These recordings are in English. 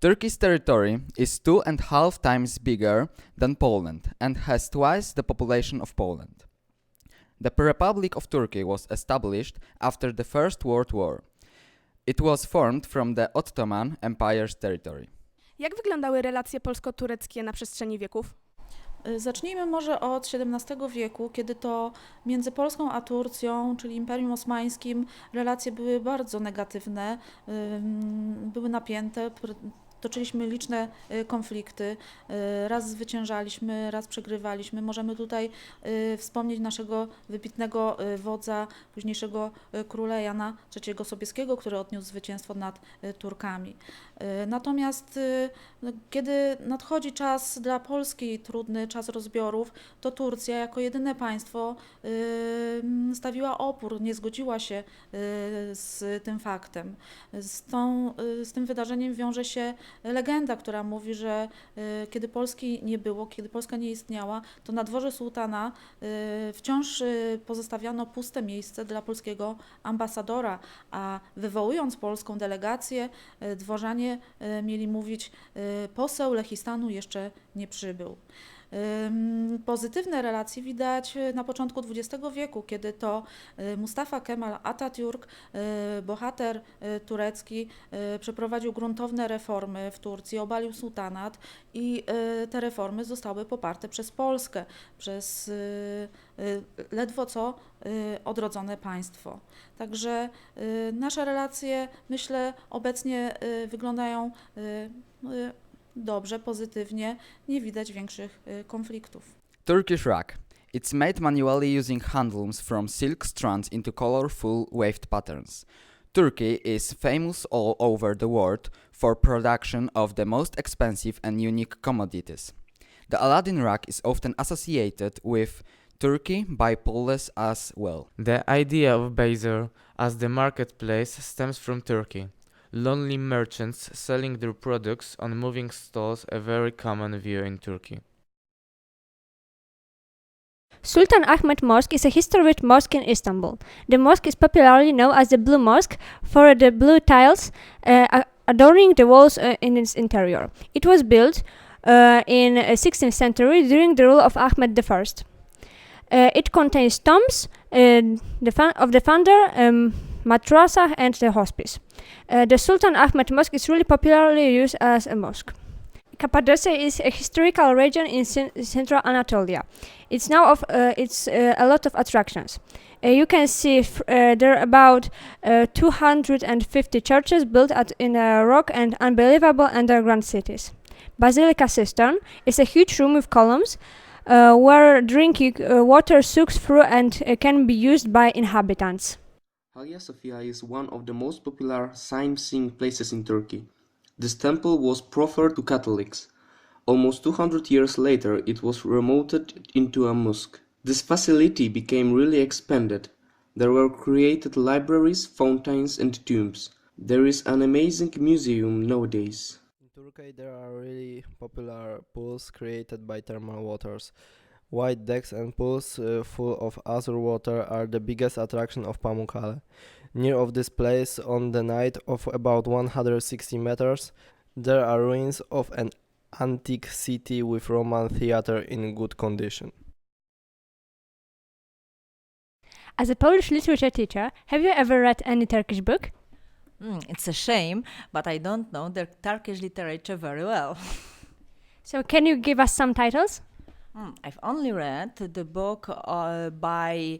Turkey's territory is 2.5 times bigger than Poland and has twice the population of Poland. The Republic of Turkey was established after the First World War. It was formed from the Ottoman Empire's territory. Jak wyglądały relacje polsko-tureckie na przestrzeni wieków? Zacznijmy może od XVII wieku, kiedy to między Polską a Turcją, czyli Imperium Osmańskim, relacje były bardzo negatywne, były napięte. Toczyliśmy liczne konflikty, raz zwyciężaliśmy, raz przegrywaliśmy. Możemy tutaj wspomnieć naszego wybitnego wodza, późniejszego króla Jana III Sobieskiego, który odniósł zwycięstwo nad Turkami. Natomiast kiedy nadchodzi czas dla Polski, trudny czas rozbiorów, to Turcja jako jedyne państwo stawiła opór, nie zgodziła się z tym faktem. Z tym wydarzeniem wiąże się legenda, która mówi, że kiedy Polski nie było, kiedy Polska nie istniała, to na dworze sułtana wciąż pozostawiano puste miejsce dla polskiego ambasadora, a wywołując polską delegację, dworzanie mieli mówić: poseł Lechistanu jeszcze nie przybył. Pozytywne relacje widać na początku XX wieku, kiedy to Mustafa Kemal Atatürk, bohater turecki, przeprowadził gruntowne reformy w Turcji, obalił sułtanat i te reformy zostały poparte przez Polskę, przez ledwo co odrodzone państwo. Także nasze relacje, myślę, obecnie wyglądają dobrze, pozytywnie, nie widać większych konfliktów. Turkish rug. It's made manually using handlooms from silk strands into colorful waved patterns. Turkey is famous all over the world for production of the most expensive and unique commodities. The Aladdin rug is often associated with Turkey by Poles as well. The idea of bazaar as the marketplace stems from Turkey. Lonely merchants selling their products on moving stalls, a very common view in Turkey. Sultan Ahmet Mosque is a historic mosque in Istanbul. The mosque is popularly known as the Blue Mosque for the blue tiles adorning the walls in its interior. It was built in the 16th century during the rule of Ahmed I. It contains tombs of the founder, madrasa and the hospice. The Sultan Ahmet Mosque is really popularly used as a mosque. Cappadocia is a historical region in central Anatolia. It's now a lot of attractions. You can see there are about 250 churches built in a rock and unbelievable underground cities. Basilica Cistern is a huge room with columns where drinking water soaks through and can be used by inhabitants. Hagia Sophia is one of the most popular sightseeing places in Turkey. This temple was proffered to Catholics. Almost 200 years later, it was remodeled into a mosque. This facility became really expanded. There were created libraries, fountains, and tombs. There is an amazing museum nowadays. In Turkey, there are really popular pools created by thermal waters. White decks and pools full of azure water are the biggest attraction of Pamukkale. Near of this place, on the height of about 160 meters, there are ruins of an antique city with Roman theater in good condition. As a Polish literature teacher, have you ever read any Turkish book? It's a shame, but I don't know the Turkish literature very well. So can you give us some titles? I've only read the book by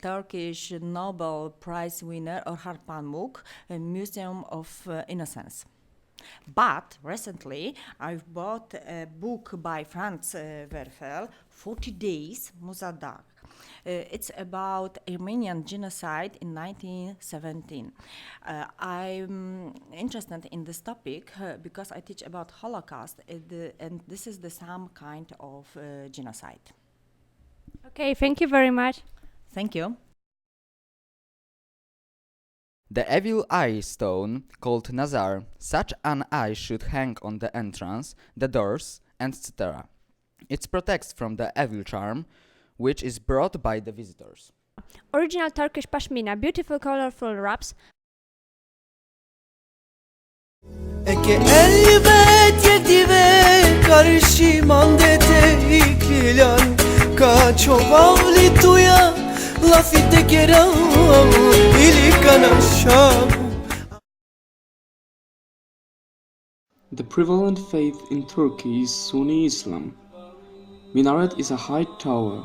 Turkish Nobel Prize winner Orhan Pamuk, Museum of Innocence. But recently I've bought a book by Franz Werfel, 40 Days Muzadaq. It's about Armenian genocide in 1917. I'm interested in this topic because I teach about Holocaust and this is the same kind of genocide. Okay, thank you very much. Thank you. The evil eye stone, called Nazar, such an eye should hang on the entrance, the doors, etc. It protects from the evil charm, which is brought by the visitors. Original Turkish pashmina, beautiful colorful wraps Eke elbet yedive karışiman deteklilan Kaço bavli tuya lafite kera ilikana şabu. The prevalent faith in Turkey is Sunni Islam. Minaret is a high tower.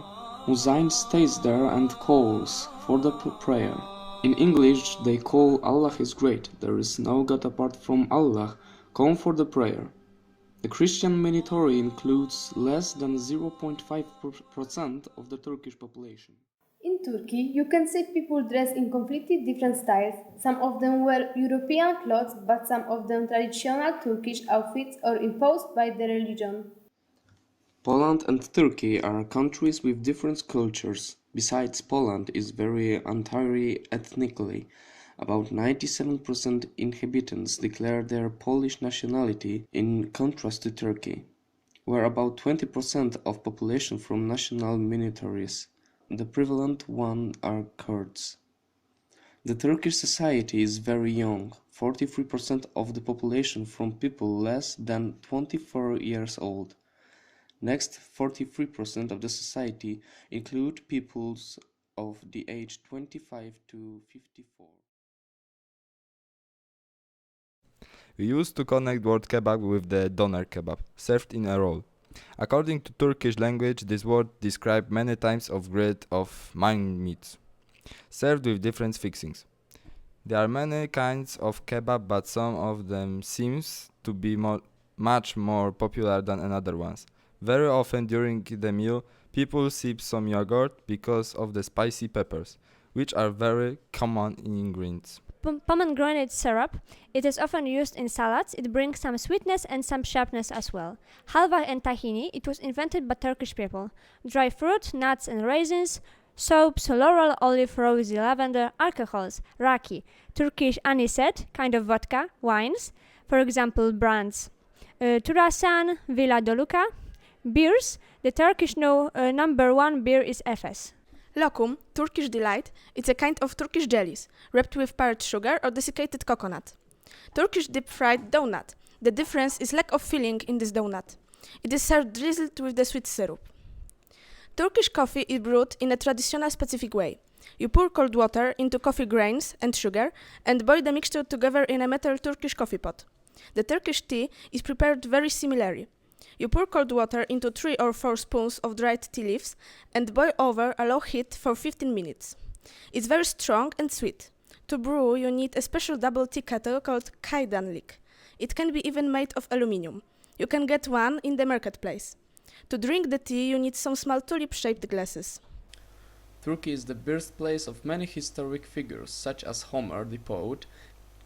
Muezzin stays there and calls for the prayer. In English, they call Allah is great. There is no God apart from Allah. Come for the prayer. The Christian minority includes less than 0.5% of the Turkish population. In Turkey, you can see people dress in completely different styles. Some of them wear European clothes, but some of them traditional Turkish outfits or imposed by the religion. Poland and Turkey are countries with different cultures. Besides, Poland is very entirely ethnically. About 97% inhabitants declare their Polish nationality, in contrast to Turkey, where about 20% of population from national minorities. The prevalent one are Kurds. The Turkish society is very young, 43% of the population from people less than 24 years old. Next, 43% of the society include peoples of the age 25 to 54. We used to connect word kebab with the doner kebab, served in a roll. According to Turkish language, this word describes many types of grade of mine meats, served with different fixings. There are many kinds of kebab, but some of them seems to be much more popular than another ones. Very often during the meal, people sip some yogurt because of the spicy peppers, which are very common ingredients. Pomegranate syrup. It is often used in salads. It brings some sweetness and some sharpness as well. Halva and tahini. It was invented by Turkish people. Dry fruit, nuts and raisins. Soaps, laurel, olive, rosy, lavender, alcohols, raki, Turkish anisette, kind of vodka, wines, for example brands Turasan, Villa Doluca. Beers. The Turkish number one beer is Efes. Lokum, Turkish delight, it's a kind of Turkish jellies, wrapped with powdered sugar or desiccated coconut. Turkish deep-fried donut. The difference is lack of filling in this donut. It is served drizzled with the sweet syrup. Turkish coffee is brewed in a traditional specific way. You pour cold water into coffee grains and sugar and boil the mixture together in a metal Turkish coffee pot. The Turkish tea is prepared very similarly. You pour cold water into 3 or 4 spoons of dried tea leaves and boil over a low heat for 15 minutes. It's very strong and sweet. To brew, you need a special double tea kettle called kaydanlik. It can be even made of aluminium. You can get one in the marketplace. To drink the tea, you need some small tulip-shaped glasses. Turkey is the birthplace of many historic figures, such as Homer, the poet,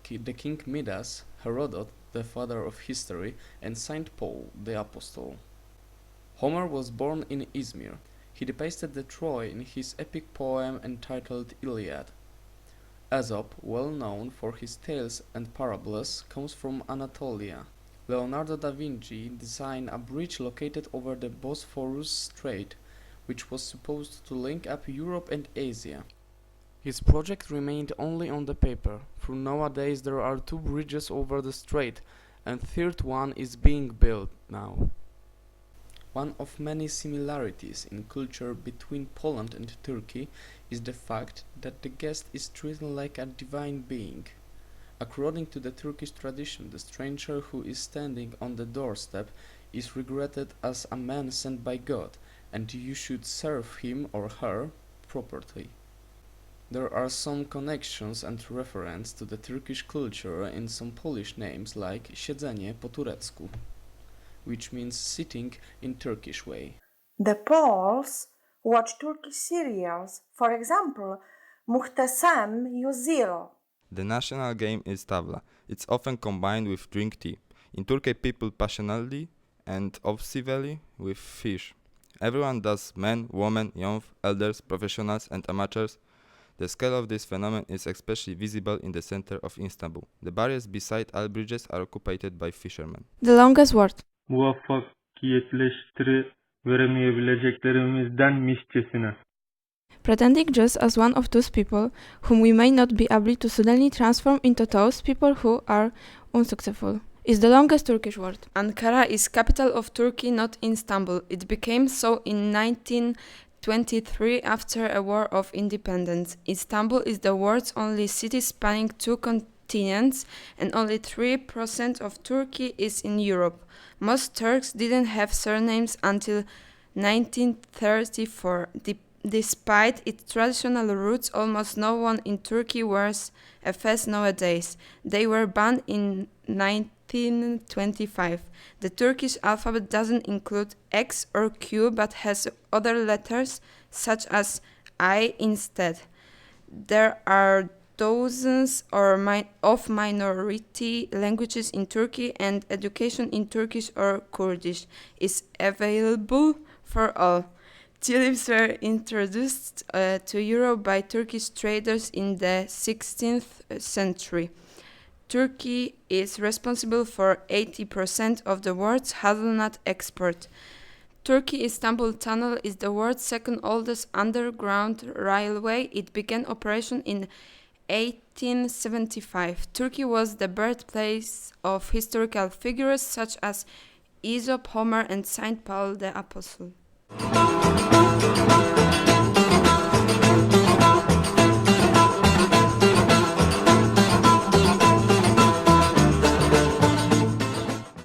the King Midas, Herodot, the father of history, and Saint Paul, the apostle. Homer was born in Izmir. He depicted the Troy in his epic poem entitled Iliad. Aesop, well known for his tales and parables, comes from Anatolia. Leonardo da Vinci designed a bridge located over the Bosphorus Strait, which was supposed to link up Europe and Asia. His project remained only on the paper, for nowadays there are 2 bridges over the strait, and third one is being built now. One of many similarities in culture between Poland and Turkey is the fact that the guest is treated like a divine being. According to the Turkish tradition, the stranger who is standing on the doorstep is regarded as a man sent by God, and you should serve him or her properly. There are some connections and reference to the Turkish culture in some Polish names like siedzenie po turecku, which means sitting in Turkish way. The Poles watch Turkish serials, for example, Muhteşem Yüzyıl. The national game is tavla. It's often combined with drink tea. In Turkey, people passionately and obsessively with fish. Everyone does, men, women, young, elders, professionals and amateurs. The scale of this phenomenon is especially visible in the center of Istanbul. The barriers beside all bridges are occupied by fishermen. The longest word. Muvaffakiyetleştiri veremeyebileceklerimizdenmişçesine. Pretending just as one of those people whom we may not be able to suddenly transform into those people who are Unsuccessful. Is the longest Turkish word. Ankara is capital of Turkey, not Istanbul. It became so in 1923 after a war of independence. Istanbul is the world's only city spanning 2 continents, and only 3% of Turkey is in Europe. Most Turks didn't have surnames until 1934. Despite its traditional roots, almost no one in Turkey wears a fez nowadays. They were banned in 1925. The Turkish alphabet doesn't include X or Q but has other letters such as I instead. There are dozens of minority languages in Turkey, and education in Turkish or Kurdish is available for all. Tulips were introduced to Europe by Turkish traders in the 16th century. Turkey is responsible for 80% of the world's hazelnut export. Turkey-Istanbul Tunnel is the world's second oldest underground railway. It began operation in 1875. Turkey was the birthplace of historical figures such as Aesop, Homer, and Saint Paul the Apostle.